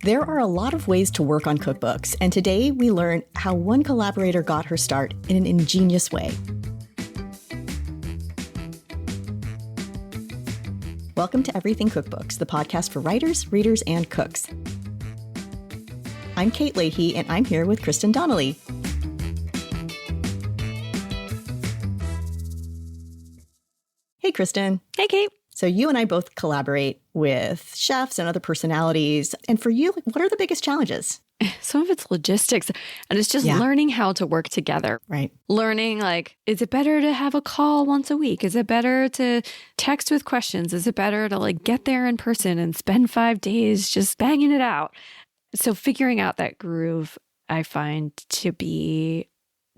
There are a lot of ways to work on cookbooks, and today we learn how one collaborator got her start in an ingenious way. Welcome to Everything Cookbooks, the podcast for writers, readers, and cooks. I'm Kate Leahy, and I'm here with Kristin Donnelly. Hey, Kristin. Hey, Kate. So you and I both collaborate with chefs and other personalities. And for you, what are the biggest challenges? Some of it's logistics, and it's just learning how to work together. Right. Learning, like, is it better to have a call once a week? Is it better to text with questions? Is it better to get there in person and spend 5 days just banging it out? So figuring out that groove, I find to be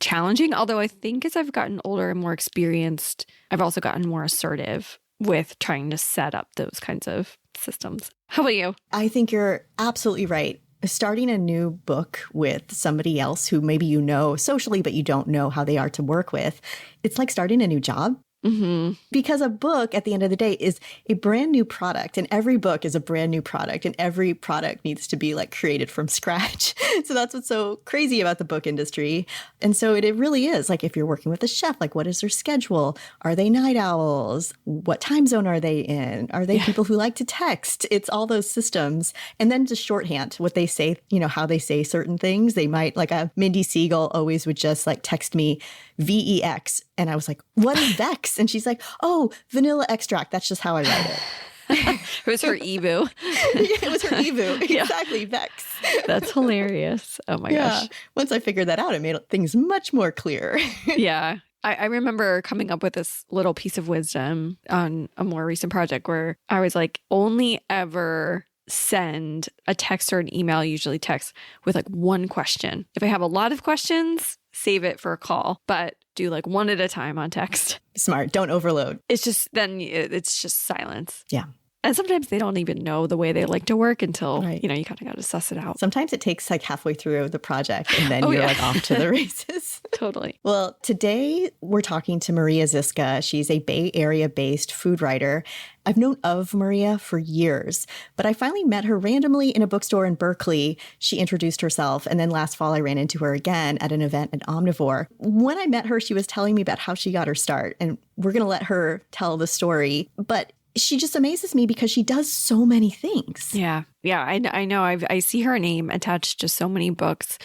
challenging. Although I think as I've gotten older and more experienced, I've also gotten more assertive with trying to set up those kinds of systems. How about you? I think you're absolutely right. Starting a new book with somebody else who maybe you know socially, but you don't know how they are to work with, it's like starting a new job. Mm-hmm. Because a book, at the end of the day, is a brand new product, and every book is a brand new product, and every product needs to be created from scratch. So that's what's so crazy about the book industry. And so it really is if you're working with a chef, what is their schedule? Are they night owls? What time zone are they in? Are they people who like to text? It's all those systems. And then just shorthand what they say, how they say certain things. They might, Mindy Siegel always would just text me VEX. And I was like, what is Vex? And she's like, oh, vanilla extract. That's just how I write it. It was her EVU. It was her EVU. Exactly, Vex. That's hilarious. Oh my gosh. Once I figured that out, it made things much more clear. Yeah. I remember coming up with this little piece of wisdom on a more recent project where I was only ever send a text or an email, usually text, with one question. If I have a lot of questions, save it for a call, but do one at a time on text. Smart. Don't overload. It's just, then it's just silence. Yeah. And sometimes they don't even know the way they like to work until, you kind of got to suss it out. Sometimes it takes halfway through the project and then you're off to the races. Totally. Well, today we're talking to Maria Zizka. She's a Bay Area-based food writer. I've known of Maria for years, but I finally met her randomly in a bookstore in Berkeley. She introduced herself, and then last fall I ran into her again at an event at Omnivore. When I met her, she was telling me about how she got her start, and we're going to let her tell the story. But she just amazes me because she does so many things. Yeah. I know. I see her name attached to so many books,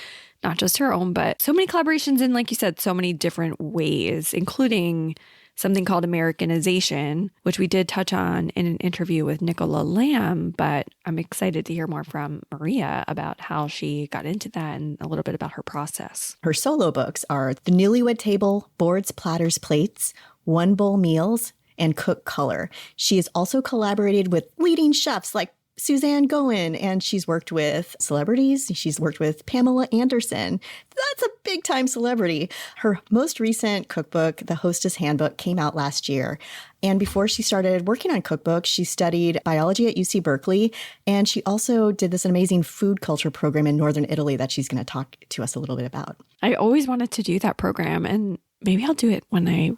not just her own, but so many collaborations in, like you said, so many different ways, including something called Americanization, which we did touch on in an interview with Nicola Lamb. But I'm excited to hear more from Maria about how she got into that and a little bit about her process. Her solo books are The Newlywed Table, Boards, Platters, Plates, One Bowl Meals, and Cook Color. She has also collaborated with leading chefs like Suzanne Goin, and she's worked with celebrities. She's worked with Pamela Anderson. That's a big time celebrity. Her most recent cookbook, The Hostess Handbook, came out last year. And before she started working on cookbooks, she studied biology at UC Berkeley. And she also did this amazing food culture program in Northern Italy that she's going to talk to us a little bit about. I always wanted to do that program, and maybe I'll do it when I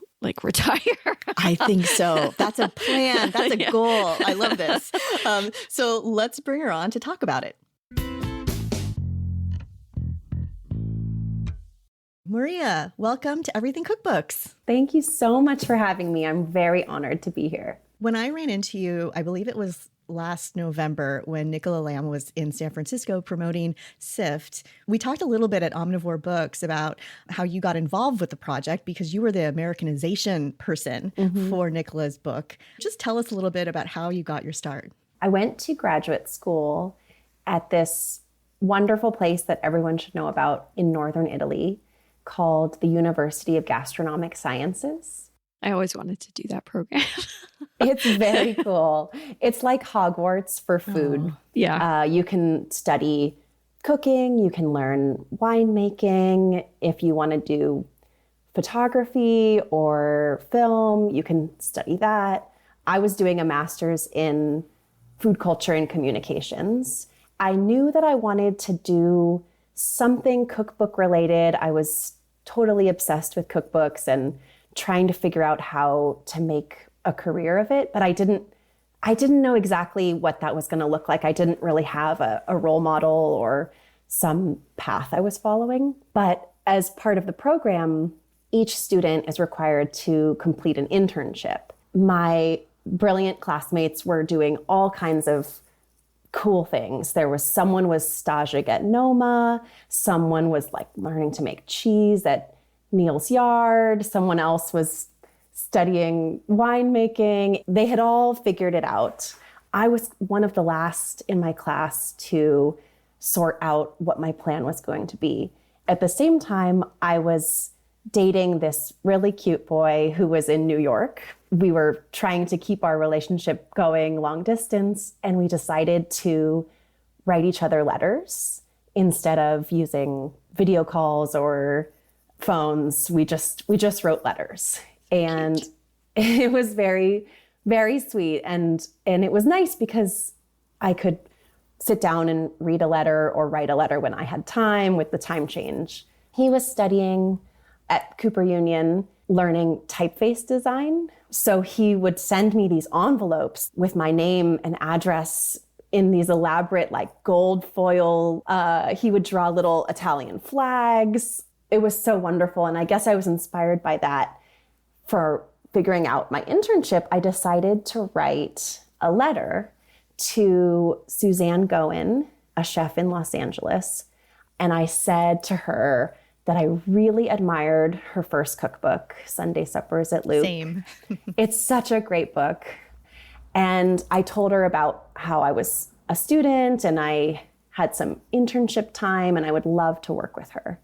retire. I think so. That's a plan. That's a goal. I love this. So let's bring her on to talk about it. Maria, welcome to Everything Cookbooks. Thank you so much for having me. I'm very honored to be here. When I ran into you, I believe it was last November when Nicola Lamb was in San Francisco promoting SIFT. We talked a little bit at Omnivore Books about how you got involved with the project because you were the Americanization person for Nicola's book. Just tell us a little bit about how you got your start. I went to graduate school at this wonderful place that everyone should know about in Northern Italy called the University of Gastronomic Sciences. I always wanted to do that program. It's very cool. It's like Hogwarts for food. Oh, yeah. You can study cooking. You can learn winemaking. If you want to do photography or film, you can study that. I was doing a master's in food culture and communications. I knew that I wanted to do something cookbook related. I was totally obsessed with cookbooks and trying to figure out how to make a career of it, but I didn't I didn't know exactly what that was going to look like. I didn't really have a role model or some path I was following. But as part of the program, each student is required to complete an internship. My brilliant classmates were doing all kinds of cool things. Someone was staging at Noma, someone was like learning to make cheese at Neil's Yard, someone else was studying winemaking. They had all figured it out. I was one of the last in my class to sort out what my plan was going to be. At the same time, I was dating this really cute boy who was in New York. We were trying to keep our relationship going long distance, and we decided to write each other letters instead of using video calls or phones. We just wrote letters. And it was very, very sweet. And it was nice because I could sit down and read a letter or write a letter when I had time with the time change. He was studying at Cooper Union, learning typeface design. So he would send me these envelopes with my name and address in these elaborate like gold foil. He would draw little Italian flags. It was so wonderful. And I guess I was inspired by that. For figuring out my internship, I decided to write a letter to Suzanne Goin, a chef in Los Angeles. And I said to her that I really admired her first cookbook, Sunday Suppers at Luke. Same. It's such a great book. And I told her about how I was a student and I had some internship time and I would love to work with her.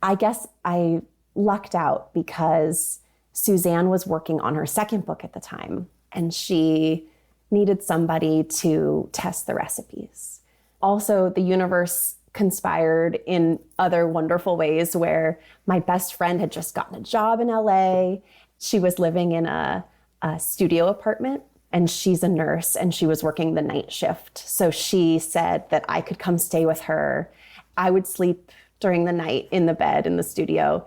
I guess I lucked out because Suzanne was working on her second book at the time, and she needed somebody to test the recipes. Also, the universe conspired in other wonderful ways where my best friend had just gotten a job in LA. She was living in a studio apartment, and she's a nurse, and she was working the night shift. So she said that I could come stay with her. I would sleep during the night in the bed in the studio.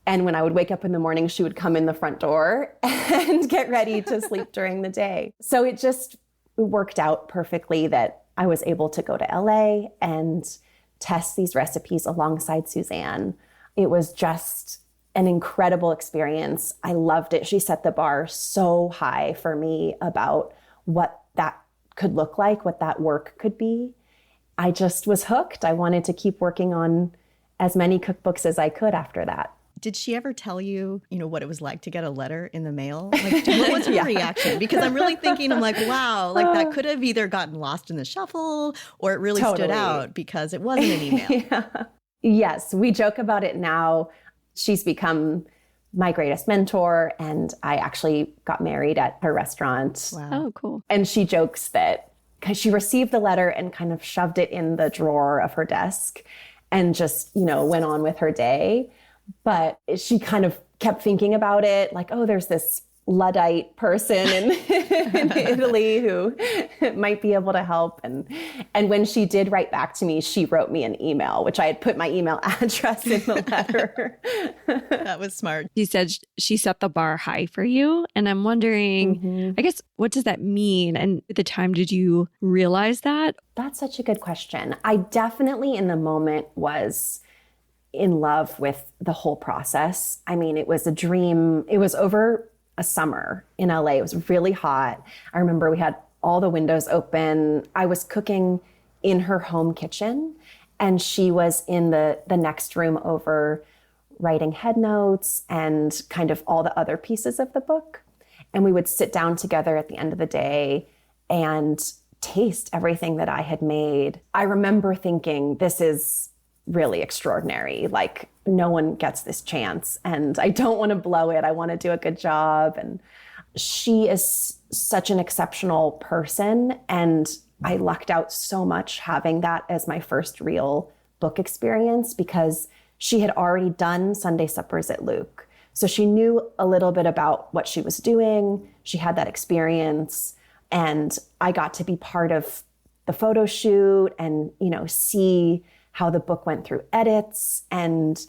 And when I would wake up in the morning, she would come in the front door and get ready to sleep during the day. So it just worked out perfectly that I was able to go to LA and test these recipes alongside Suzanne. It was just an incredible experience. I loved it. She set the bar so high for me about what that could look like, what that work could be. I just was hooked. I wanted to keep working on as many cookbooks as I could after that. Did she ever tell you, what it was like to get a letter in the mail? Like, what was her reaction? Because I'm really thinking, I'm like, wow, like that could have either gotten lost in the shuffle or it really stood out because it wasn't an email. Yeah. Yes, we joke about it now. She's become my greatest mentor, and I actually got married at her restaurant. Wow. Oh, cool. And she jokes that because she received the letter and kind of shoved it in the drawer of her desk and just, went on with her day. But she kind of kept thinking about it, like, oh, there's this Luddite person in Italy who might be able to help. And when she did write back to me, she wrote me an email, which I had put my email address in the letter. That was smart. You said she set the bar high for you. And I'm wondering, I guess, what does that mean? And at the time, did you realize that? That's such a good question. I definitely in the moment was in love with the whole process. I mean, it was a dream. It was over a summer in LA. It was really hot. I remember we had all the windows open. I was cooking in her home kitchen, and she was in the next room over writing head notes and kind of all the other pieces of the book. And we would sit down together at the end of the day and taste everything that I had made. I remember thinking, this is really extraordinary. Like, no one gets this chance, and I don't want to blow it. I want to do a good job. And she is such an exceptional person, and I lucked out so much having that as my first real book experience, because she had already done Sunday Suppers at Luke. So she knew a little bit about what she was doing. She had that experience, and I got to be part of the photo shoot and, see how the book went through edits and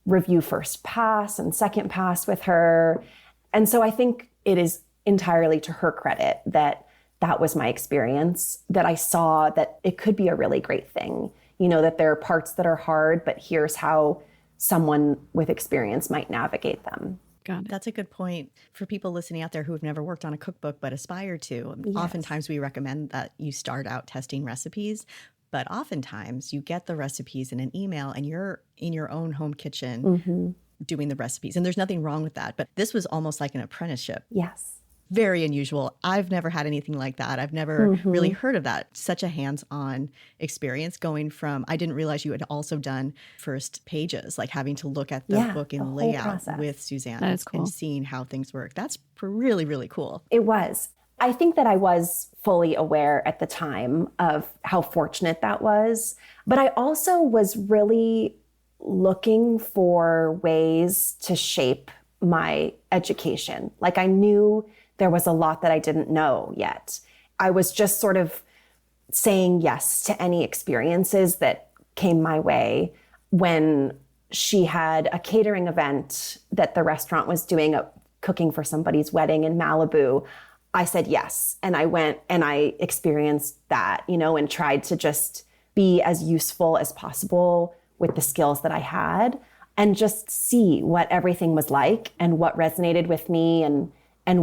review first pass and second pass with her. And so I think it is entirely to her credit that that was my experience, that I saw that it could be a really great thing. That there are parts that are hard, but here's how someone with experience might navigate them. Got it. That's a good point for people listening out there who have never worked on a cookbook but aspire to. Yes. Oftentimes we recommend that you start out testing recipes, but oftentimes you get the recipes in an email and you're in your own home kitchen doing the recipes. And there's nothing wrong with that. But this was almost like an apprenticeship. Yes. Very unusual. I've never had anything like that. I've never really heard of that. Such a hands-on experience going from, I didn't realize you had also done first pages, like having to look at the book and layout with Suzanne and seeing how things work. That's really, really cool. It was. I think that I was fully aware at the time of how fortunate that was. But I also was really looking for ways to shape my education. Like I knew there was a lot that I didn't know yet. I was just sort of saying yes to any experiences that came my way. When she had a catering event that the restaurant was doing, cooking for somebody's wedding in Malibu, I said yes. And I went and I experienced that, and tried to just be as useful as possible with the skills that I had and just see what everything was like and what resonated with me and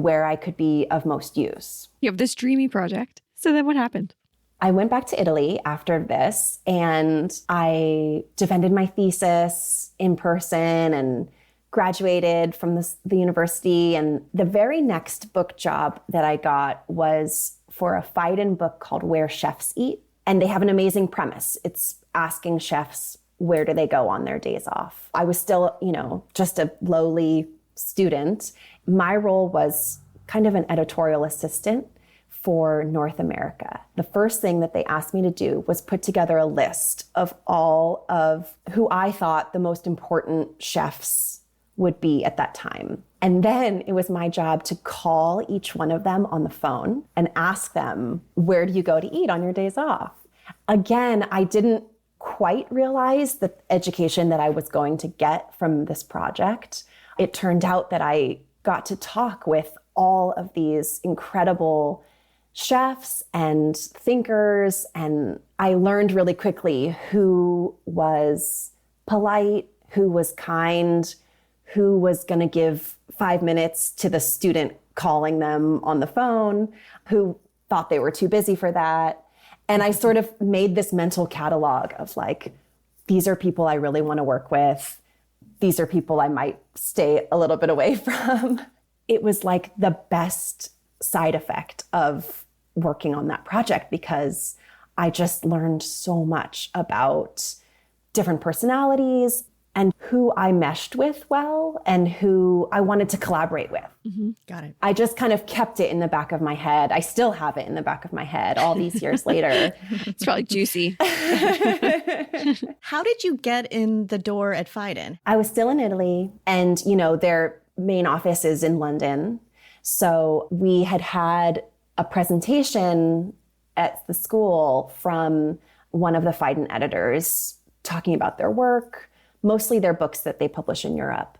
where I could be of most use. You have this dreamy project. So then what happened? I went back to Italy after this and I defended my thesis in person and graduated from the university. And the very next book job that I got was for a Phaidon book called Where Chefs Eat. And they have an amazing premise. It's asking chefs, where do they go on their days off? I was still, just a lowly student. My role was kind of an editorial assistant for North America. The first thing that they asked me to do was put together a list of all of who I thought the most important chefs would be at that time. And then it was my job to call each one of them on the phone and ask them, where do you go to eat on your days off? Again, I didn't quite realize the education that I was going to get from this project. It turned out that I got to talk with all of these incredible chefs and thinkers, and I learned really quickly who was polite, who was kind, who was going to give 5 minutes to the student calling them on the phone, who thought they were too busy for that. And I sort of made this mental catalog of like, these are people I really want to work with. These are people I might stay a little bit away from. It was like the best side effect of working on that project because I just learned so much about different personalities and who I meshed with well and who I wanted to collaborate with. Mm-hmm. Got it. I just kind of kept it in the back of my head. I still have it in the back of my head all these years later. It's probably juicy. How did you get in the door at Phaidon? I was still in Italy and, their main office is in London. So we had a presentation at the school from one of the Phaidon editors talking about their work, mostly their books that they publish in Europe.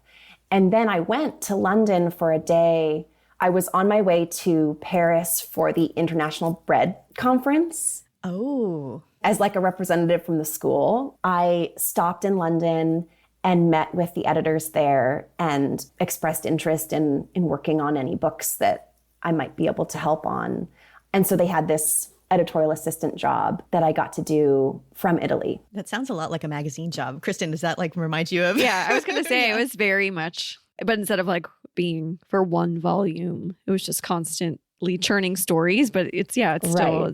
And then I went to London for a day. I was on my way to Paris for the International Bread Conference. Oh. As like a representative from the school. I stopped in London and met with the editors there and expressed interest in working on any books that I might be able to help on. And so they had this editorial assistant job that I got to do from Italy. That sounds a lot like a magazine job. Kristin, does that remind you of? Yeah, I was going to say it was very much, but instead of being for one volume, it was just constantly churning stories, but it's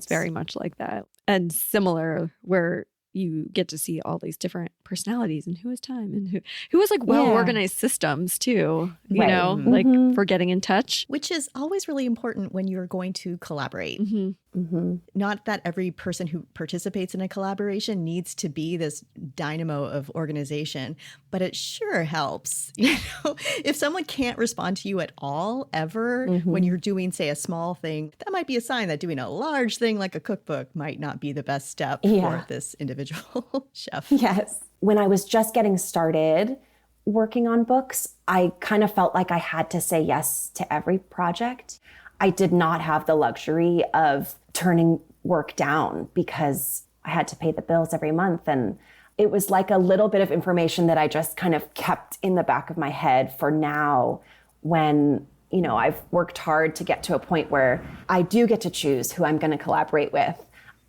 very much like that. And similar where you get to see all these different personalities and who has time and who has well-organized systems too, for getting in touch. Which is always really important when you're going to collaborate. Mm-hmm. Mm-hmm. Not that every person who participates in a collaboration needs to be this dynamo of organization, but it sure helps. If someone can't respond to you at all, ever, when you're doing, say, a small thing, that might be a sign that doing a large thing like a cookbook might not be the best step for this individual chef. Yes. When I was just getting started working on books, I kind of felt like I had to say yes to every project. I did not have the luxury of turning work down because I had to pay the bills every month. And it was like a little bit of information that I just kind of kept in the back of my head for now when, I've worked hard to get to a point where I do get to choose who I'm going to collaborate with.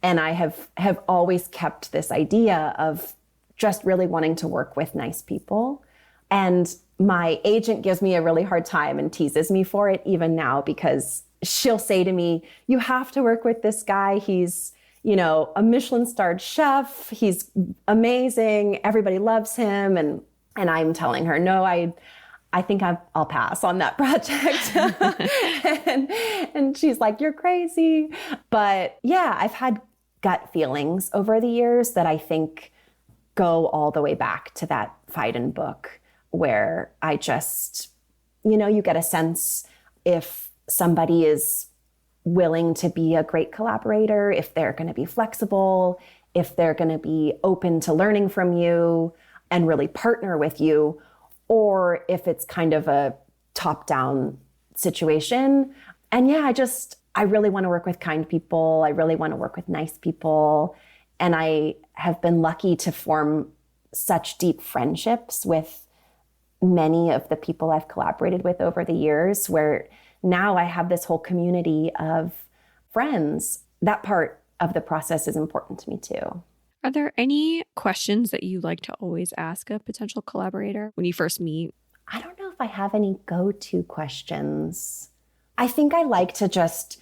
And I have always kept this idea of just really wanting to work with nice people. And my agent gives me a really hard time and teases me for it even now, because she'll say to me, you have to work with this guy. He's, a Michelin-starred chef. He's amazing. Everybody loves him. And I'm telling her, no, I think I'll pass on that project. and she's like, you're crazy. But yeah, I've had gut feelings over the years that I think go all the way back to that Phaidon book, where I just, you get a sense if somebody is willing to be a great collaborator, if they're going to be flexible, if they're going to be open to learning from you and really partner with you, or if it's kind of a top-down situation. And yeah, I really want to work with kind people. I really want to work with nice people. And I have been lucky to form such deep friendships with many of the people I've collaborated with over the years, where now I have this whole community of friends. That part of the process is important to me too. Are there any questions that you like to always ask a potential collaborator when you first meet? I don't know if I have any go-to questions. I think I like to just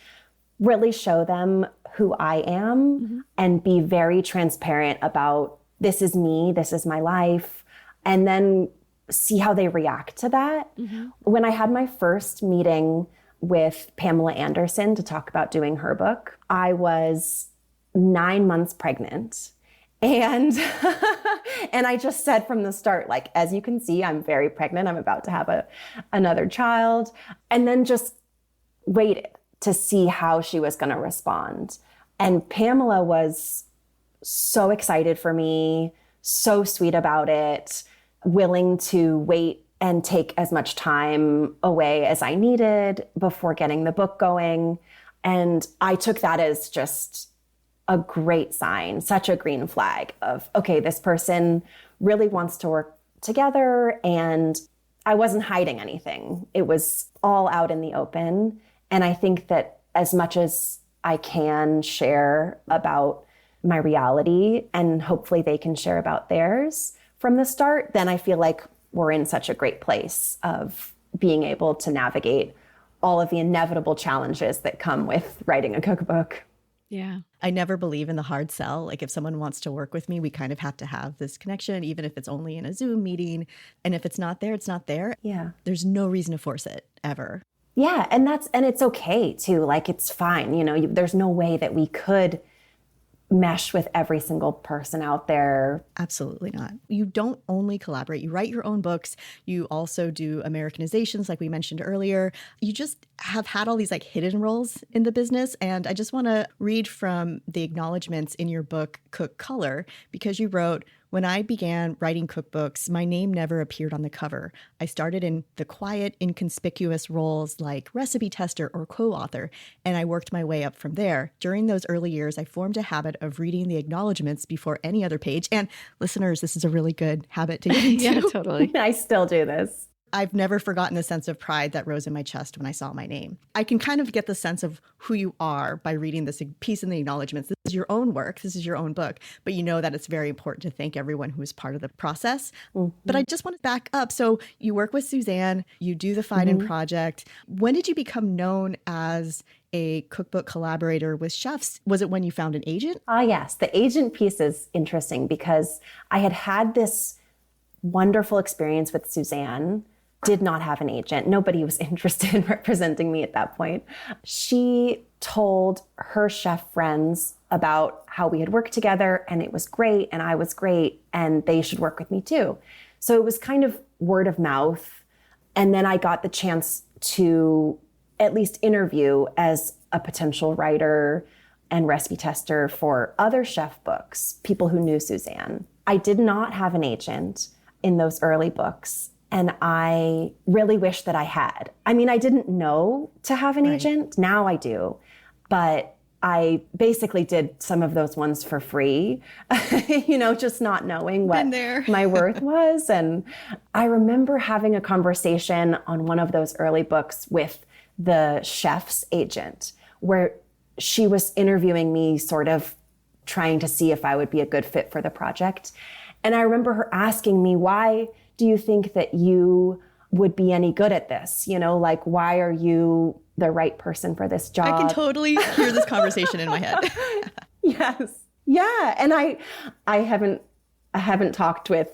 really show them who I am and be very transparent about this is me, this is my life, and then see how they react to that. When I had my first meeting with Pamela Anderson to talk about doing her book, I was 9 months pregnant. And and I just said from the start, like, as you can see, I'm very pregnant. I'm about to have another child. And then just waited to see how she was going to respond. And Pamela was so excited for me, so sweet about it, willing to wait and take as much time away as I needed before getting the book going. And I took that as just a great sign, such a green flag of, okay, this person really wants to work together. And I wasn't hiding anything. It was all out in the open. And I think that as much as I can share about my reality, and hopefully they can share about theirs from the start, then I feel like we're in such a great place of being able to navigate all of the inevitable challenges that come with writing a cookbook. Yeah. I never believe in the hard sell. Like, if someone wants to work with me, we kind of have to have this connection, even if it's only in a Zoom meeting. And if it's not there, it's not there. Yeah. There's no reason to force it ever. Yeah. And it's okay too. Like, it's fine. There's no way that we could mesh with every single person out there. Absolutely not. You don't only collaborate. You write your own books. You also do Americanizations, like we mentioned earlier. You just have had all these like hidden roles in the business. And I just want to read from the acknowledgments in your book, Cook Color, because you wrote, when I began writing cookbooks, my name never appeared on the cover. I started in the quiet, inconspicuous roles like recipe tester or co-author, and I worked my way up from there. During those early years, I formed a habit of reading the acknowledgments before any other page. And listeners, this is a really good habit to get into. Yeah, totally. I still do this. I've never forgotten the sense of pride that rose in my chest when I saw my name. I can kind of get the sense of who you are by reading this piece in the acknowledgments. This is your own work. This is your own book. But you know that it's very important to thank everyone who is part of the process. But I just want to back up. So you work with Suzanne. You do the Phaidon project. When did you become known as a cookbook collaborator with chefs? Was it when you found an agent? Yes. The agent piece is interesting because I had this wonderful experience with Suzanne. Did not have an agent. Nobody was interested in representing me at that point. She told her chef friends about how we had worked together and it was great and I was great and they should work with me too. So it was kind of word of mouth. And then I got the chance to at least interview as a potential writer and recipe tester for other chef books, people who knew Suzanne. I did not have an agent in those early books. And I really wish that I had. I mean, I didn't know to have an agent. Now I do. But I basically did some of those ones for free, just not knowing what my worth was. And I remember having a conversation on one of those early books with the chef's agent, where she was interviewing me, sort of trying to see if I would be a good fit for the project. And I remember her asking me, why do you think that you would be any good at this? Why are you the right person for this job? I can totally hear this conversation in my head. Yes. Yeah. And I haven't talked with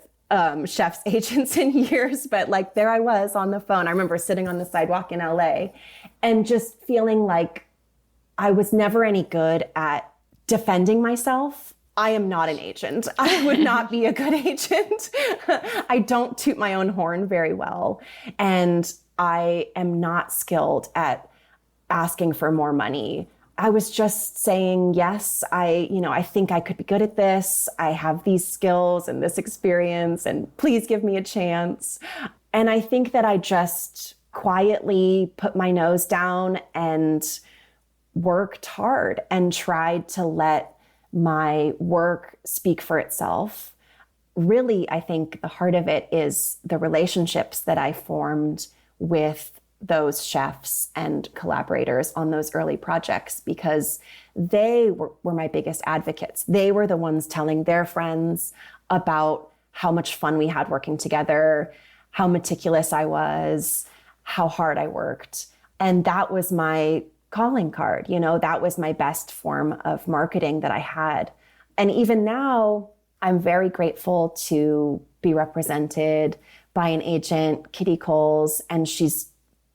chefs agents in years, but there I was on the phone. I remember sitting on the sidewalk in LA and just feeling like I was never any good at defending myself. I am not an agent. I would not be a good agent. I don't toot my own horn very well. And I am not skilled at asking for more money. I was just saying, yes, I think I could be good at this. I have these skills and this experience, and please give me a chance. And I think that I just quietly put my nose down and worked hard and tried to let my work speak for itself. Really, I think the heart of it is the relationships that I formed with those chefs and collaborators on those early projects, because they were my biggest advocates. They were the ones telling their friends about how much fun we had working together, how meticulous I was, how hard I worked. And that was my calling card. That was my best form of marketing that I had. And even now, I'm very grateful to be represented by an agent, Kitty Coles, and she's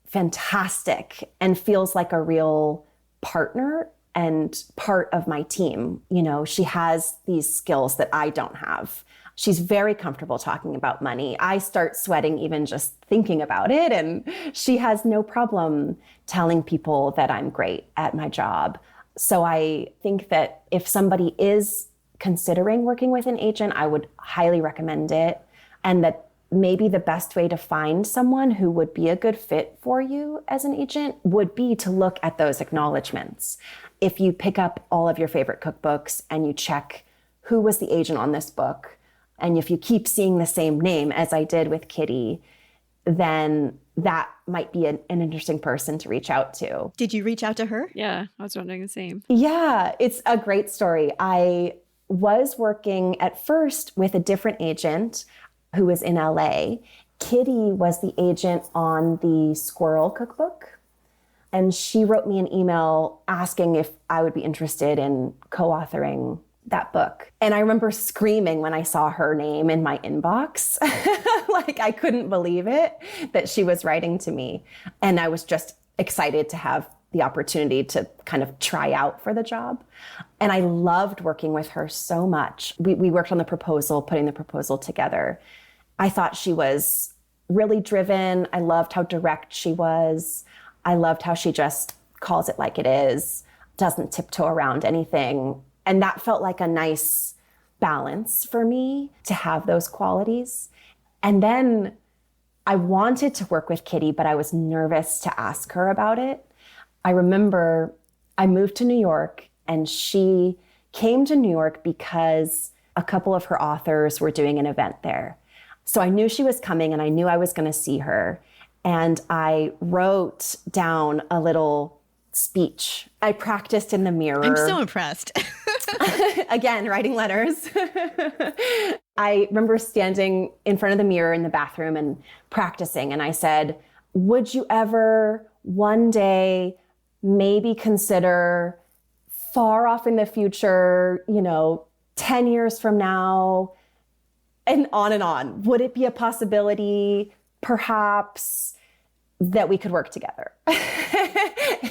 fantastic and feels like a real partner and part of my team. She has these skills that I don't have. She's very comfortable talking about money. I start sweating even just thinking about it. And she has no problem telling people that I'm great at my job. So I think that if somebody is considering working with an agent, I would highly recommend it. And that maybe the best way to find someone who would be a good fit for you as an agent would be to look at those acknowledgments. If you pick up all of your favorite cookbooks and you check who was the agent on this book, and if you keep seeing the same name, as I did with Kitty, then that might be an interesting person to reach out to. Did you reach out to her? Yeah, I was wondering the same. Yeah, it's a great story. I was working at first with a different agent who was in LA. Kitty was the agent on the Squirrel cookbook. And she wrote me an email asking if I would be interested in co-authoring that book. And I remember screaming when I saw her name in my inbox. I couldn't believe it that she was writing to me. And I was just excited to have the opportunity to kind of try out for the job. And I loved working with her so much. We worked on the proposal, putting the proposal together. I thought she was really driven. I loved how direct she was. I loved how she just calls it like it is, doesn't tiptoe around anything. And that felt like a nice balance for me to have those qualities. And then I wanted to work with Kitty, but I was nervous to ask her about it. I remember I moved to New York and she came to New York because a couple of her authors were doing an event there. So I knew she was coming and I knew I was going to see her. And I wrote down a little speech. I practiced in the mirror. I'm so impressed. Again, writing letters. I remember standing in front of the mirror in the bathroom and practicing. And I said, would you ever one day maybe consider far off in the future, 10 years from now, and on. Would it be a possibility, perhaps, that we could work together?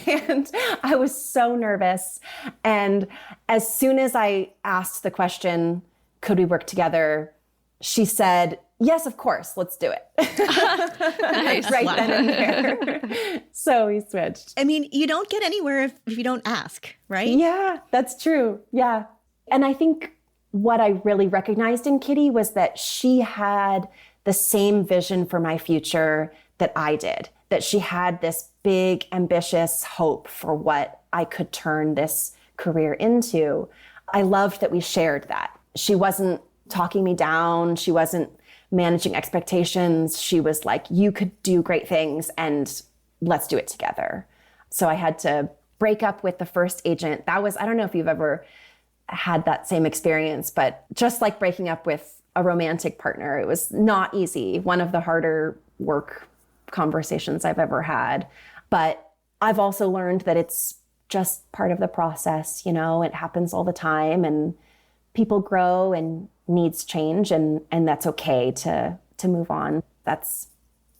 And I was so nervous. And as soon as I asked the question, could we work together? She said, yes, of course, let's do it. Nice. Right then and there. So we switched. I mean, you don't get anywhere if you don't ask, right? Yeah, that's true. Yeah. And I think what I really recognized in Kitty was that she had the same vision for my future that I did, that she had this big, ambitious hope for what I could turn this career into. I loved that we shared that. She wasn't talking me down. She wasn't managing expectations. She was like, you could do great things and let's do it together. So I had to break up with the first agent. That was, I don't know if you've ever had that same experience, but just like breaking up with a romantic partner, it was not easy. One of the harder work conversations I've ever had. But I've also learned that it's just part of the process. It happens all the time, and people grow and needs change, and that's okay to move on. That's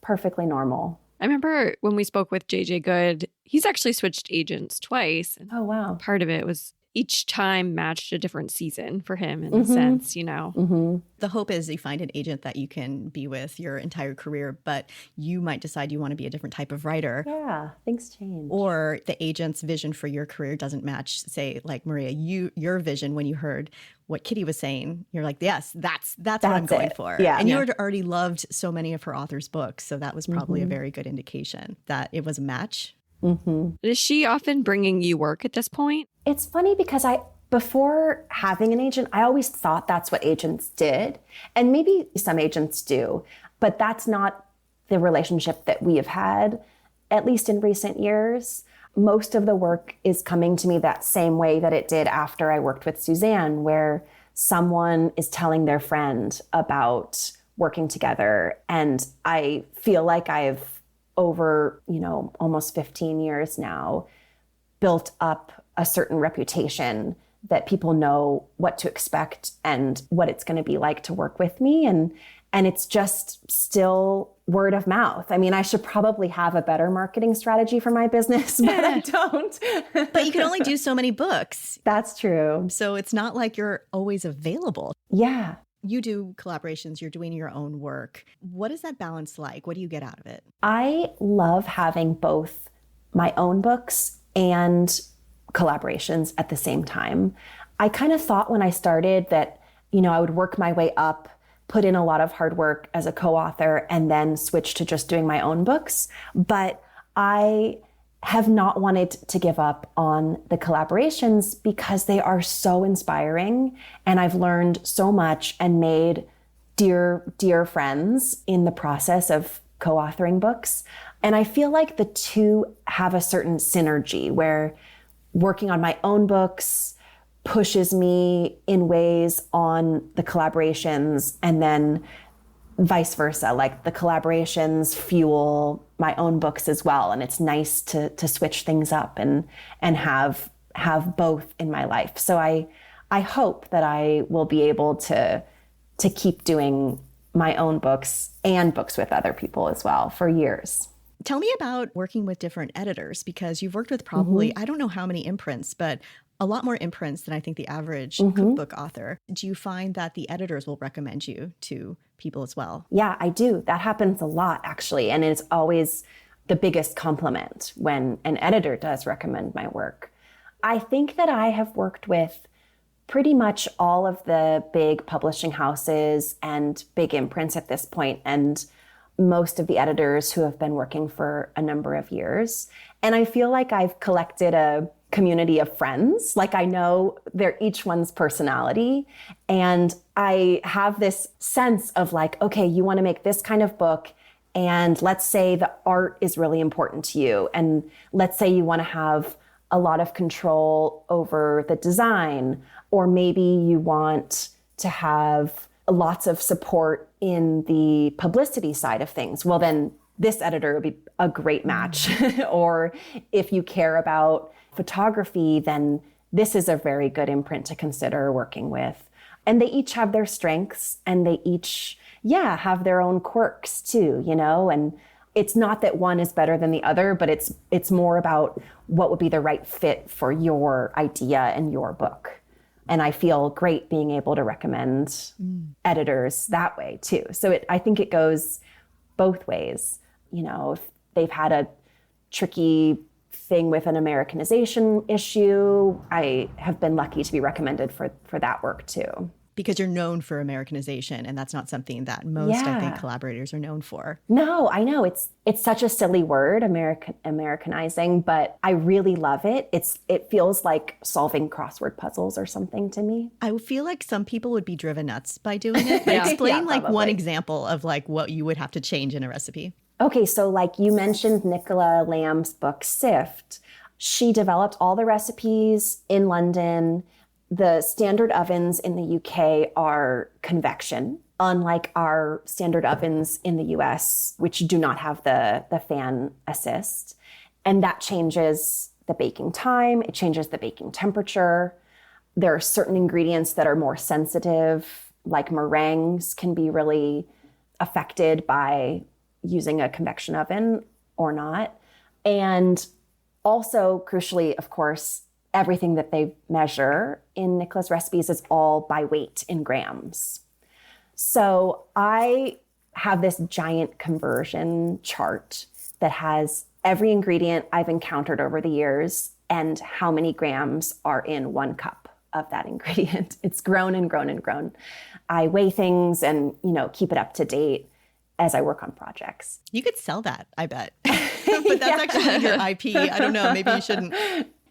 perfectly normal. I remember when we spoke with JJ Good, he's actually switched agents twice. Oh, wow. Part of it was each time matched a different season for him in a sense, Mm-hmm. The hope is you find an agent that you can be with your entire career, but you might decide you want to be a different type of writer. Yeah, things change. Or the agent's vision for your career doesn't match, say, like Maria, your vision when you heard what Kitty was saying. You're like, yes, that's what I'm going for. Yeah. And you had already loved so many of her author's books. So that was probably a very good indication that it was a match. Mm-hmm. Is she often bringing you work at this point? It's funny because before having an agent, I always thought that's what agents did. And maybe some agents do, but that's not the relationship that we have had, at least in recent years. Most of the work is coming to me that same way that it did after I worked with Suzanne, where someone is telling their friend about working together. And I feel like I've, over, almost 15 years now, built up a certain reputation that people know what to expect and what it's going to be like to work with me. And it's just still word of mouth. I mean, I should probably have a better marketing strategy for my business, but I don't. But you can only do so many books. That's true. So it's not like you're always available. Yeah. You do collaborations, you're doing your own work. What is that balance like? What do you get out of it? I love having both my own books and collaborations at the same time. I kind of thought when I started that, I would work my way up, put in a lot of hard work as a co-author, and then switch to just doing my own books. But I have not wanted to give up on the collaborations because they are so inspiring, and I've learned so much and made dear, dear friends in the process of co-authoring books. And I feel like the two have a certain synergy where working on my own books pushes me in ways on the collaborations, and then vice versa. Like the collaborations fuel my own books as well. And it's nice to switch things up and have both in my life. So I hope that I will be able to keep doing my own books and books with other people as well for years. Tell me about working with different editors, because you've worked with probably, I don't know how many imprints, but a lot more imprints than I think the average cookbook author. Do you find that the editors will recommend you to people as well? Yeah, I do. That happens a lot, actually. And it's always the biggest compliment when an editor does recommend my work. I think that I have worked with pretty much all of the big publishing houses and big imprints at this point, and most of the editors who have been working for a number of years. And I feel like I've collected a community of friends. Like I know they're each one's personality. And I have this sense of like, okay, you want to make this kind of book. And let's say the art is really important to you. And let's say you want to have a lot of control over the design, or maybe you want to have lots of support in the publicity side of things. Well, then this editor would be a great match. Or if you care about photography, then this is a very good imprint to consider working with. And they each have their strengths, and they each, have their own quirks too, and it's not that one is better than the other, but it's more about what would be the right fit for your idea and your book. And I feel great being able to recommend editors that way too. So I think it goes both ways. If they've had a tricky thing with an Americanization issue, I have been lucky to be recommended for that work too. Because you're known for Americanization, and that's not something that most, I think, collaborators are known for. No, I know. It's such a silly word, Americanizing, but I really love it. It feels like solving crossword puzzles or something to me. I feel like some people would be driven nuts by doing it. Explain one example of like what you would have to change in a recipe. Okay, so like you mentioned Nicola Lamb's book, Sift. She developed all the recipes in London. The standard ovens in the UK are convection, unlike our standard ovens in the US, which do not have the fan assist. And that changes the baking time. It changes the baking temperature. There are certain ingredients that are more sensitive, like meringues can be really affected by using a convection oven or not. And also, crucially, of course, everything that they measure in Nicola's recipes is all by weight in grams. So I have this giant conversion chart that has every ingredient I've encountered over the years and how many grams are in 1 cup of that ingredient. It's grown and grown and grown. I weigh things and, keep it up to date as I work on projects. You could sell that, I bet. But that's actually your IP. I don't know. Maybe you shouldn't.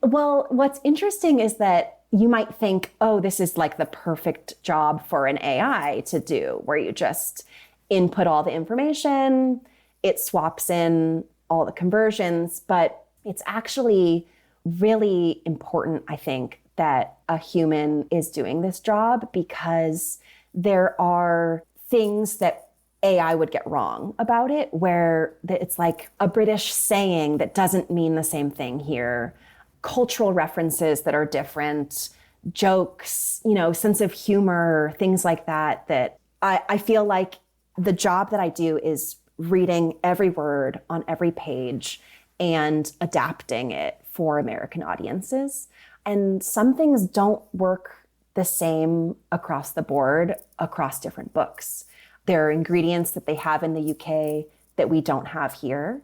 Well, what's interesting is that you might think, oh, this is like the perfect job for an AI to do, where you just input all the information, it swaps in all the conversions. But it's actually really important, I think, that a human is doing this job, because there are things that AI would get wrong about it, where it's like a British saying that doesn't mean the same thing here. Cultural references that are different, jokes, sense of humor, things like that, that I feel like the job that I do is reading every word on every page and adapting it for American audiences. And some things don't work the same across the board, across different books. There are ingredients that they have in the UK that we don't have here.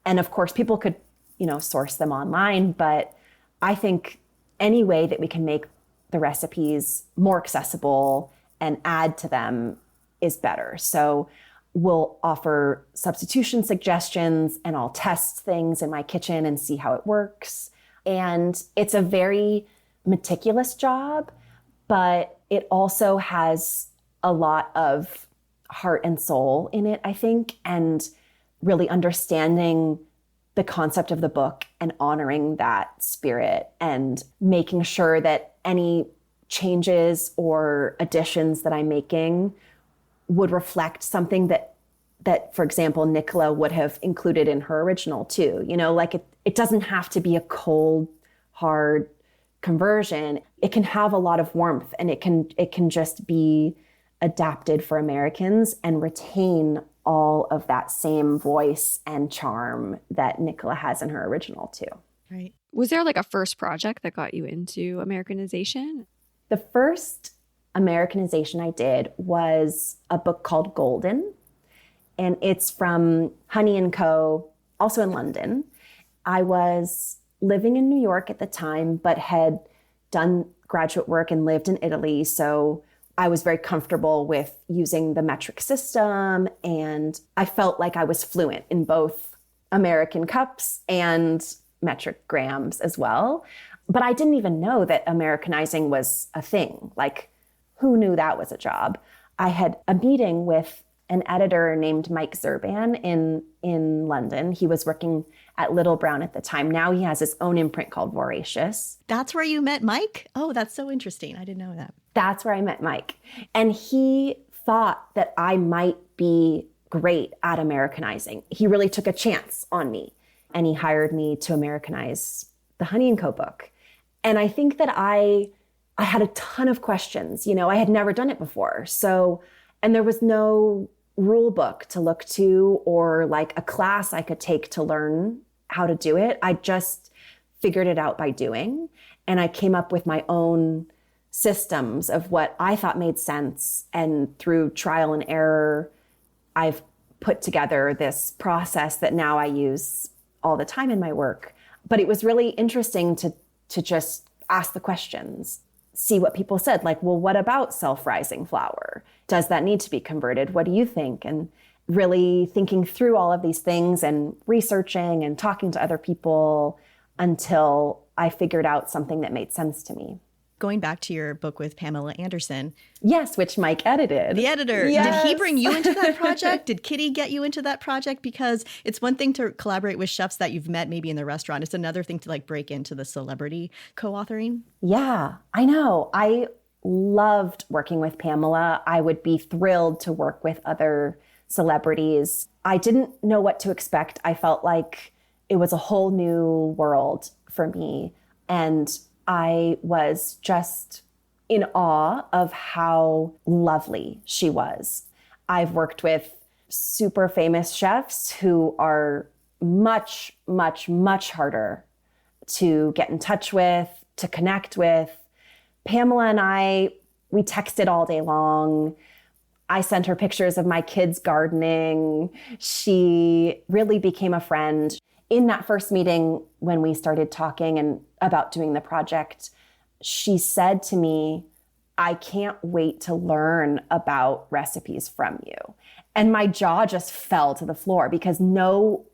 And of course, people could, source them online, but I think any way that we can make the recipes more accessible and add to them is better. So we'll offer substitution suggestions, and I'll test things in my kitchen and see how it works. And it's a very meticulous job, but it also has a lot of heart and soul in it, I think, and really understanding the concept of the book and honoring that spirit and making sure that any changes or additions that I'm making would reflect something that, for example, Nicola would have included in her original too. It doesn't have to be a cold, hard conversion. It can have a lot of warmth, and it can just be adapted for Americans and retain all of that same voice and charm that Nicola has in her original too. Right. Was there like a first project that got you into Americanization? The first Americanization I did was a book called Golden, and it's from Honey & Co., also in London. I was living in New York at the time, but had done graduate work and lived in Italy, so I was very comfortable with using the metric system, and I felt like I was fluent in both American cups and metric grams as well. But I didn't even know that Americanizing was a thing. Like, who knew that was a job? I had a meeting with an editor named Mike Zerban in London. He was working at Little Brown at the time. Now he has his own imprint called Voracious. That's where you met Mike? Oh, that's so interesting. I didn't know that. That's where I met Mike. And he thought that I might be great at Americanizing. He really took a chance on me, and he hired me to Americanize the Honey & Co. book. And I think that I had a ton of questions. I had never done it before. And there was no rule book to look to or like a class I could take to learn how to do it. I just figured it out by doing. And I came up with my own systems of what I thought made sense. And through trial and error, I've put together this process that now I use all the time in my work. But it was really interesting to just ask the questions. see what people said. Like, well, what about self-rising flour? Does that need to be converted? What do you think? And really thinking through all of these things and researching and talking to other people until I figured out something that made sense to me. Going back to your book with Pamela Anderson. Yes, which Mike edited. The editor. Yes. Did he bring you into that project? Did Kitty get you into that project? Because it's one thing to collaborate with chefs that you've met maybe in the restaurant. It's another thing to like break into the celebrity co-authoring. Yeah, I know. I loved working with Pamela. I would be thrilled to work with other celebrities. I didn't know what to expect. I felt like it was a whole new world for me. And I was just in awe of how lovely she was. I've worked with super famous chefs who are much, much, much harder to get in touch with, to connect with. Pamela and I, we texted all day long. I sent her pictures of my kids gardening. She really became a friend. In that first meeting, when we started talking and about doing the project, she said to me, I can't wait to learn about recipes from you. And my jaw just fell to the floor because no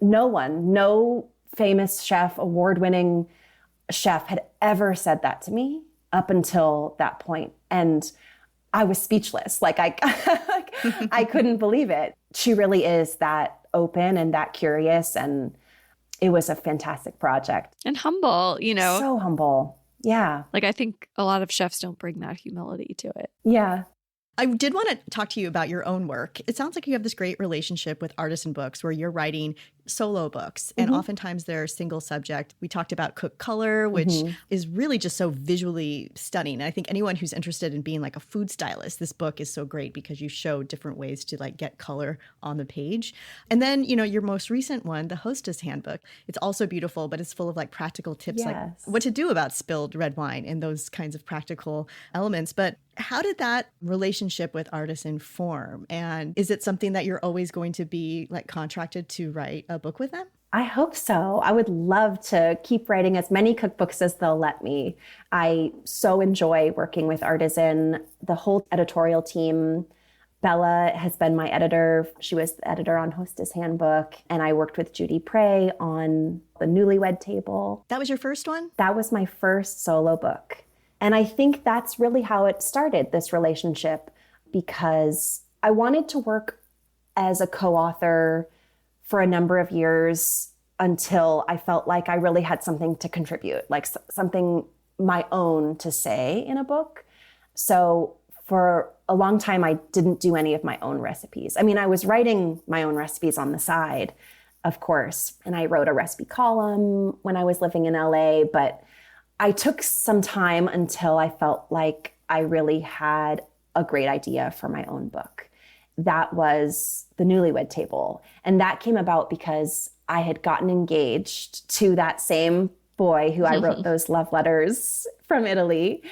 famous chef, award-winning chef had ever said that to me up until that point. And I was speechless. Like I couldn't believe it. She really is that open and that curious, and it was a fantastic project. And humble, So humble. Yeah. Like, I think a lot of chefs don't bring that humility to it. Yeah. I did want to talk to you about your own work. It sounds like you have this great relationship with Artisan Books where you're writing solo books, and oftentimes they're single subject. We talked about Cook Color, which is really just so visually stunning. And I think anyone who's interested in being like a food stylist, this book is so great because you show different ways to like get color on the page. And then, your most recent one, the Hostess Handbook, it's also beautiful, but it's full of like practical tips, like what to do about spilled red wine and those kinds of practical elements. But how did that relationship with Artisan form? And is it something that you're always going to be like contracted to write a book with them? I hope so. I would love to keep writing as many cookbooks as they'll let me. I so enjoy working with Artisan, the whole editorial team. Bella has been my editor. She was the editor on Hostess Handbook. And I worked with Judy Prey on the Newlywed Table. That was your first one? That was my first solo book. And I think that's really how it started, this relationship, because I wanted to work as a co-author for a number of years until I felt like I really had something to contribute, like something my own to say in a book. So for a long time, I didn't do any of my own recipes. I mean, I was writing my own recipes on the side, of course, and I wrote a recipe column when I was living in LA, but I took some time until I felt like I really had a great idea for my own book. That was the Newlywed Table. And that came about because I had gotten engaged to that same boy who I wrote those love letters from Italy.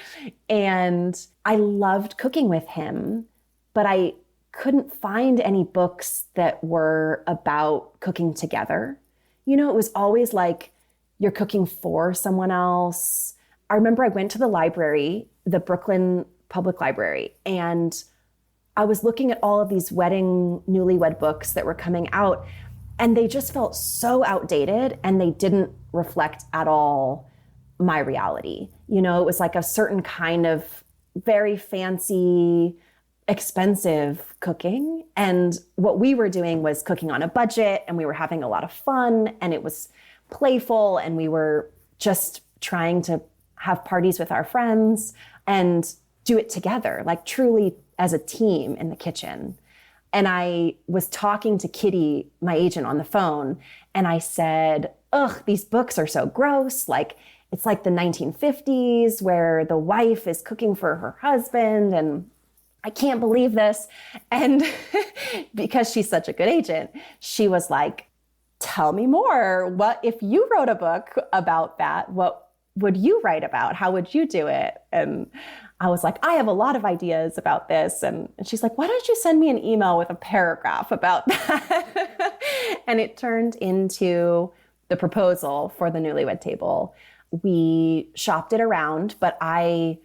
And I loved cooking with him, but I couldn't find any books that were about cooking together. It was always like you're cooking for someone else. I remember I went to the library, the Brooklyn Public Library, and I was looking at all of these wedding newlywed books that were coming out, and they just felt so outdated, and they didn't reflect at all my reality. It was like a certain kind of very fancy, expensive cooking. And what we were doing was cooking on a budget, and we were having a lot of fun, and it was playful, and we were just trying to have parties with our friends and do it together, like truly as a team in the kitchen. And I was talking to Kitty, my agent, on the phone, and I said, ugh, these books are so gross. Like, it's like the 1950s where the wife is cooking for her husband, and I can't believe this. And because she's such a good agent, she was like, tell me more. What if you wrote a book about that? What would you write about? How would you do it? And I was like, I have a lot of ideas about this. And she's like, why don't you send me an email with a paragraph about that? And it turned into the proposal for the Newlywed Table. We shopped it around, but I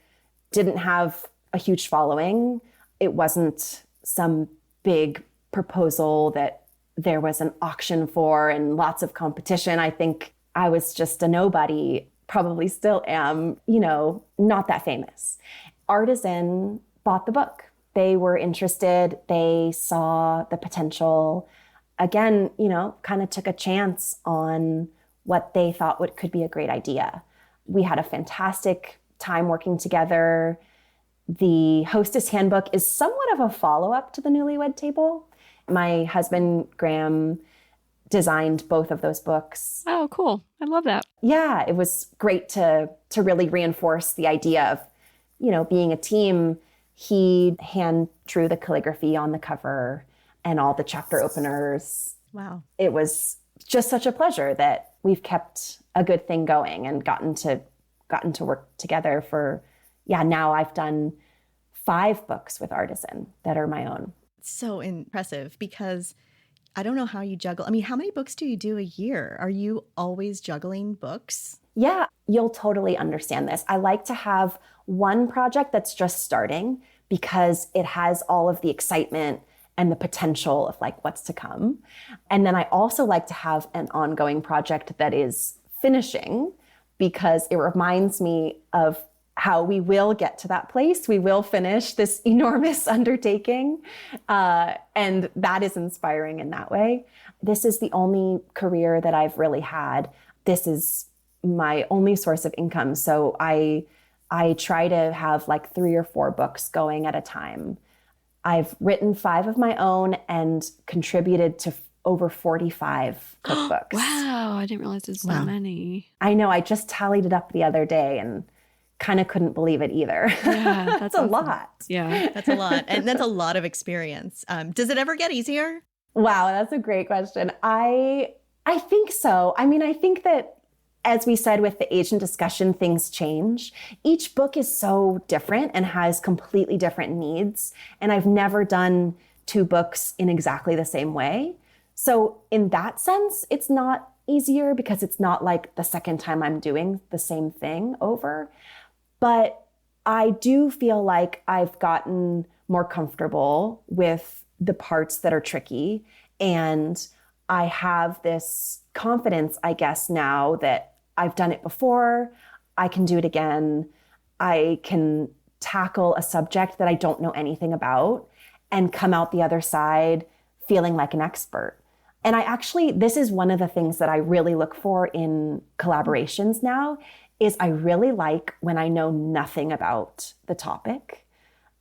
didn't have a huge following. It wasn't some big proposal that there was an auction for and lots of competition. I think I was just a nobody, probably still am, not that famous. Artisan bought the book. They were interested. They saw the potential. Again, kind of took a chance on what they thought could be a great idea. We had a fantastic time working together. The Hostess Handbook is somewhat of a follow-up to the Newlywed Table. My husband, Graham, designed both of those books. Oh, cool. I love that. Yeah, it was great to really reinforce the idea of, being a team. He hand drew the calligraphy on the cover and all the chapter openers. Wow. It was just such a pleasure that we've kept a good thing going and gotten to work together for, now I've done 5 books with Artisan that are my own. So impressive, because I don't know how you juggle. I mean, how many books do you do a year? Are you always juggling books? Yeah, you'll totally understand this. I like to have one project that's just starting because it has all of the excitement and the potential of like what's to come. And then I also like to have an ongoing project that is finishing because it reminds me of how we will get to that place. We will finish this enormous undertaking. And that is inspiring in that way. This is the only career that I've really had. This is my only source of income. So I try to have like 3 or 4 books going at a time. I've written 5 of my own and contributed to over 45 cookbooks. Wow, I didn't realize there's so many. I know, I just tallied it up the other day and kind of couldn't believe it either. Yeah, that's a lot. Yeah, that's a lot. And that's a lot of experience. Does it ever get easier? Wow, that's a great question. I think so. I mean, I think that as we said with the agent discussion, things change. Each book is so different and has completely different needs. And I've never done 2 books in exactly the same way. So in that sense, it's not easier because it's not like the second time I'm doing the same thing over. But I do feel like I've gotten more comfortable with the parts that are tricky. And I have this confidence, I guess, now that I've done it before, I can do it again. I can tackle a subject that I don't know anything about and come out the other side feeling like an expert. And this is one of the things that I really look for in collaborations now, is I really like when I know nothing about the topic.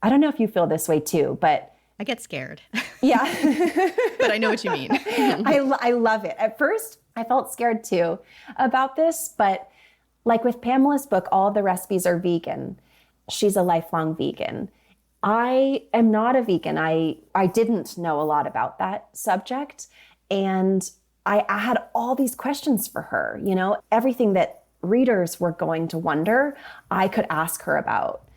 I don't know if you feel this way too, but I get scared. Yeah. But I know what you mean. I love it. At first, I felt scared too about this, but like with Pamela's book, all of the recipes are vegan. She's a lifelong vegan. I am not a vegan. I didn't know a lot about that subject. And I had all these questions for her, everything that readers were going to wonder, I could ask her about.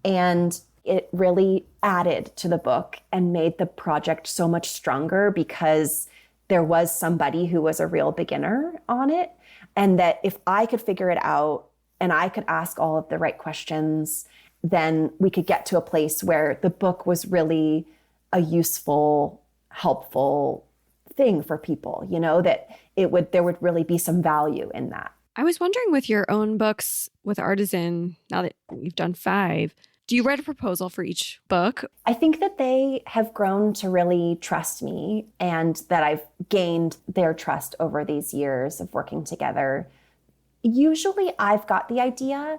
And it really added to the book and made the project so much stronger because there was somebody who was a real beginner on it. And that if I could figure it out and I could ask all of the right questions, then we could get to a place where the book was really a useful, helpful thing for people, that there would really be some value in that. I was wondering, with your own books with Artisan, now that you've done 5, do you write a proposal for each book? I think that they have grown to really trust me and that I've gained their trust over these years of working together. Usually I've got the idea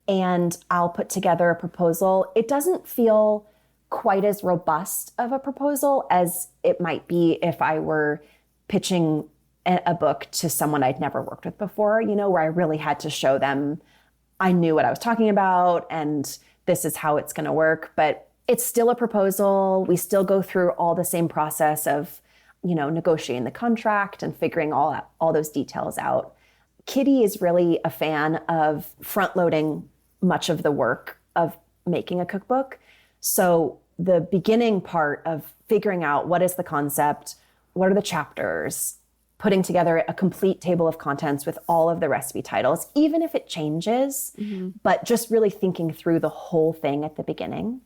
and I'll put together a proposal. It doesn't feel quite as robust of a proposal as it might be if I were pitching a book to someone I'd never worked with before, where I really had to show them I knew what I was talking about and this is how it's going to work. But it's still a proposal. We still go through all the same process of, negotiating the contract and figuring all those details out. Kitty is really a fan of front-loading much of the work of making a cookbook. So the beginning part of figuring out what is the concept, what are the chapters, putting together a complete table of contents with all of the recipe titles, even if it changes, but just really thinking through the whole thing at the beginning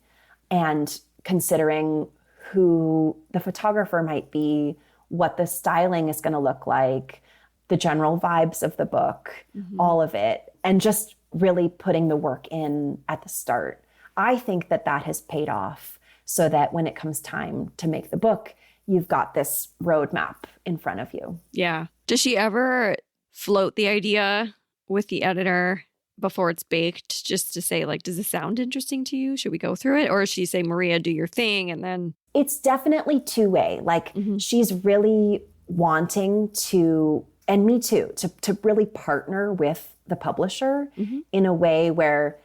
and considering who the photographer might be, what the styling is going to look like, the general vibes of the book, all of it, and just really putting the work in at the start. I think that that has paid off so that when it comes time to make the book, you've got this roadmap in front of you. Yeah. Does she ever float the idea with the editor before it's baked just to say, like, does this sound interesting to you? Should we go through it? Or does she say, Maria, do your thing? And then... It's definitely two-way. Like, she's really wanting to, and me too, to really partner with the publisher in a way where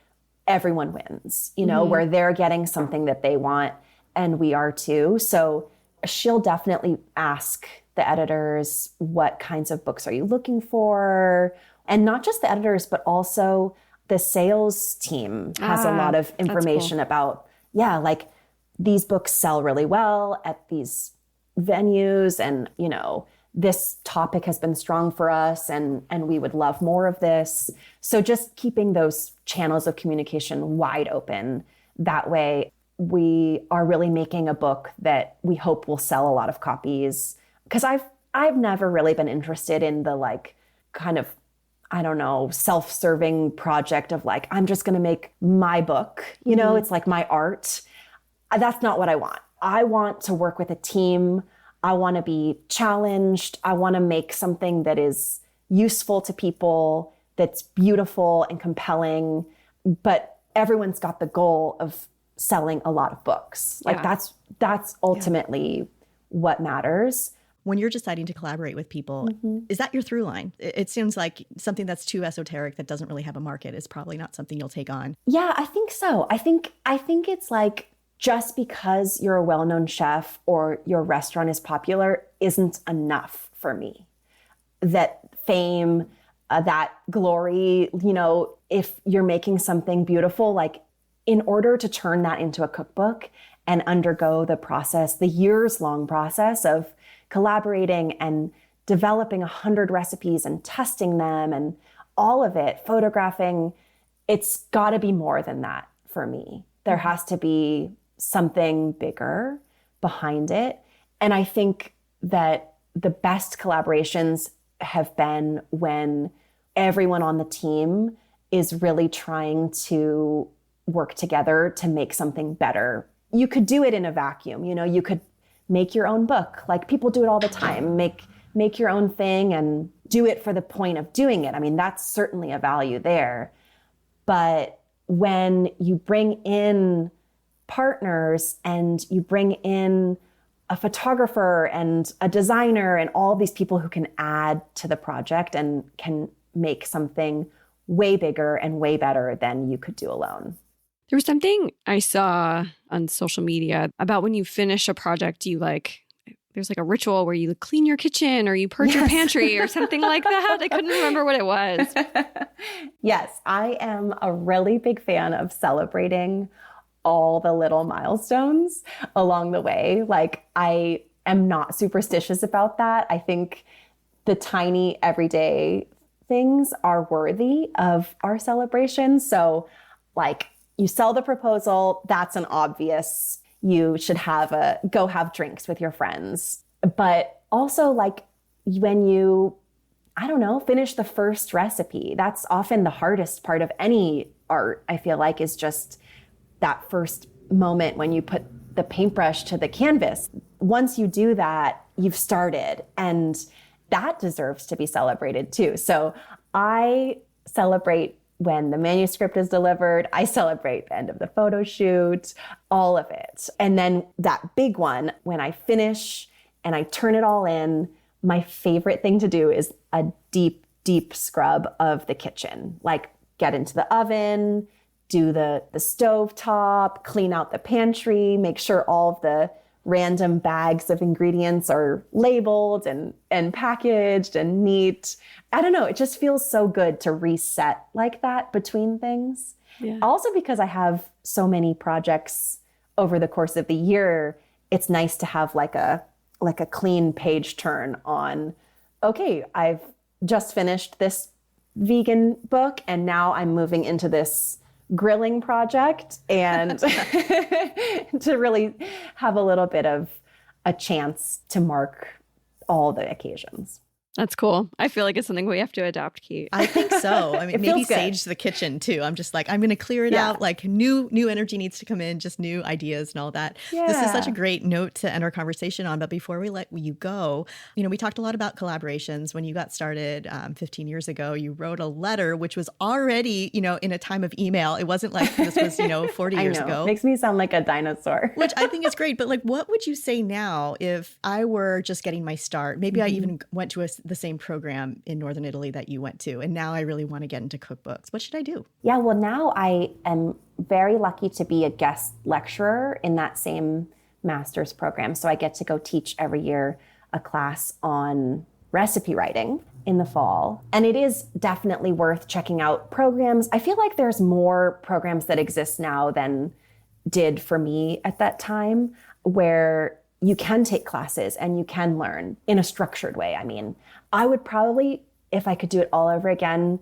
everyone wins, you know, where they're getting something that they want and we are too. So she'll definitely ask the editors, what kinds of books are you looking for? And not just the editors, but also the sales team has a lot of information about, like these books sell really well at these venues and, you know, this topic has been strong for us and we would love more of this. So just keeping those channels of communication wide open. That way we are really making a book that we hope will sell a lot of copies. Because I've never really been interested in the like kind of, I don't know, self-serving project of like, I'm just going to make my book, you know, it's like my art. That's not what I want. I want to work with a team. I want to be challenged. I want to make something that is useful to people, that's beautiful and compelling, but everyone's got the goal of selling a lot of books. Like that's ultimately what matters. When you're deciding to collaborate with people, is that your through line? It seems like something that's too esoteric that doesn't really have a market is probably not something you'll take on. Yeah, I think so. I think it's like just because you're a well-known chef or your restaurant is popular isn't enough for me. That fame, that glory, you know, if you're making something beautiful, like in order to turn that into a cookbook and undergo the process, the years-long process of collaborating and developing 100 recipes and testing them and all of it, photographing, it's got to be more than that for me. There has to be something bigger behind it. And I think that the best collaborations have been when everyone on the team is really trying to work together to make something better. You could do it in a vacuum, you know, you could make your own book. Like people do it all the time. Make your own thing and do it for the point of doing it. I mean, that's certainly a value there. But when you bring in partners and you bring in a photographer and a designer and all these people who can add to the project and can make something way bigger and way better than you could do alone. There was something I saw on social media about when you finish a project, there's like a ritual where you clean your kitchen or you purge your pantry or something like that. I couldn't remember what it was. Yes, I am a really big fan of celebrating all the little milestones along the way. Like I am not superstitious about that. I think the tiny everyday things are worthy of our celebration. So like you sell the proposal, that's an obvious, you should go have drinks with your friends. But also like when you, I don't know, finish the first recipe, that's often the hardest part of any art, I feel like, is just that first moment when you put the paintbrush to the canvas. Once you do that, you've started, and that deserves to be celebrated too. So I celebrate when the manuscript is delivered. I celebrate the end of the photo shoot, all of it. And then that big one, when I finish and I turn it all in, my favorite thing to do is a deep, deep scrub of the kitchen. Like get into the oven, do the stove top, clean out the pantry, make sure all of the random bags of ingredients are labeled and packaged and neat. I don't know. It just feels so good to reset like that between things. Yeah. Also because I have so many projects over the course of the year, it's nice to have like a clean page turn on okay, I've just finished this vegan book and now I'm moving into this grilling project, and to really have a little bit of a chance to mark all the occasions. That's cool. I feel like it's something we have to adopt, Kate. I think so. I mean, maybe sage the kitchen too. I'm just like, I'm going to clear it out. Like new energy needs to come in, just new ideas and all that. Yeah. This is such a great note to end our conversation on. But before we let you go, we talked a lot about collaborations. When you got started 15 years ago, you wrote a letter, which was already, in a time of email. It wasn't like this was, 40 years ago. Makes me sound like a dinosaur. Which I think is great. But like, what would you say now if I were just getting my start? Maybe I even went to the same program in Northern Italy that you went to, and now I really want to get into cookbooks. What should I do? Yeah, well, now I am very lucky to be a guest lecturer in that same master's program. So I get to go teach every year a class on recipe writing in the fall. And it is definitely worth checking out programs. I feel like there's more programs that exist now than did for me at that time, where you can take classes and you can learn in a structured way. I mean, I would probably, if I could do it all over again,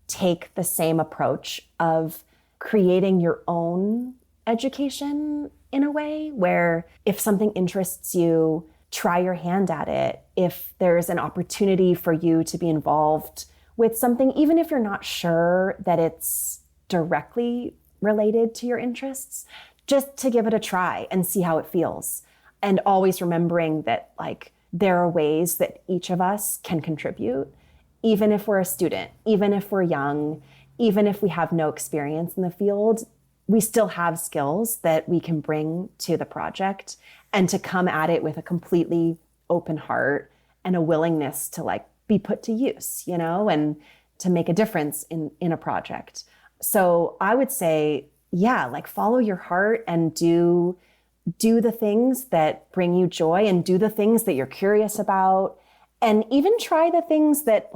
take the same approach of creating your own education in a way where if something interests you, try your hand at it. If there's an opportunity for you to be involved with something, even if you're not sure that it's directly related to your interests, just to give it a try and see how it feels. And always remembering that there are ways that each of us can contribute, even if we're a student, even if we're young, even if we have no experience in the field, we still have skills that we can bring to the project, and to come at it with a completely open heart and a willingness to be put to use, and to make a difference in a project. So I would say, follow your heart and do the things that bring you joy, and do the things that you're curious about, and even try the things that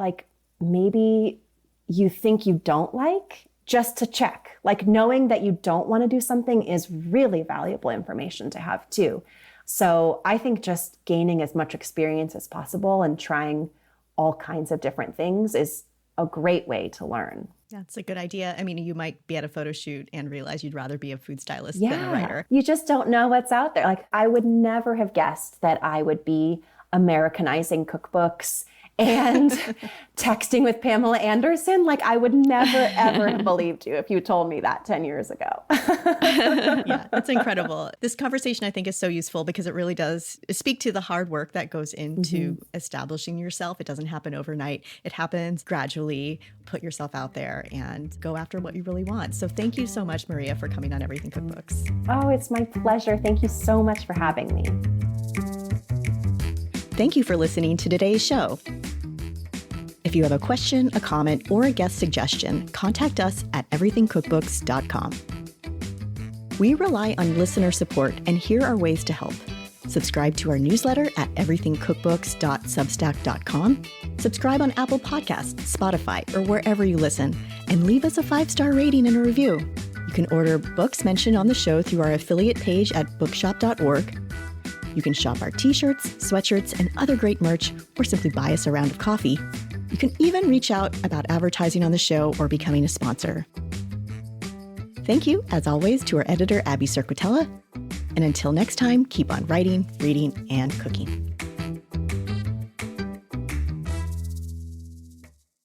maybe you think you don't like, just to check. Knowing that you don't want to do something is really valuable information to have too. So I think just gaining as much experience as possible and trying all kinds of different things is a great way to learn. That's a good idea. I mean, you might be at a photo shoot and realize you'd rather be a food stylist than a writer. You just don't know what's out there. I would never have guessed that I would be Americanizing cookbooks and texting with Pamela Anderson. I would never, ever have believed you if you told me that 10 years ago. Yeah, that's incredible. This conversation, I think, is so useful because it really does speak to the hard work that goes into establishing yourself. It doesn't happen overnight. It happens gradually. Put yourself out there and go after what you really want. So thank you so much, Maria, for coming on Everything Cookbooks. Oh, it's my pleasure. Thank you so much for having me. Thank you for listening to today's show. If you have a question, a comment, or a guest suggestion, contact us at everythingcookbooks.com. We rely on listener support, and here are ways to help. Subscribe to our newsletter at everythingcookbooks.substack.com. Subscribe on Apple Podcasts, Spotify, or wherever you listen, and leave us a 5-star rating and a review. You can order books mentioned on the show through our affiliate page at bookshop.org. You can shop our t-shirts, sweatshirts, and other great merch, or simply buy us a round of coffee. You can even reach out about advertising on the show or becoming a sponsor. Thank you, as always, to our editor, Abby Cirquitella. And until next time, keep on writing, reading, and cooking.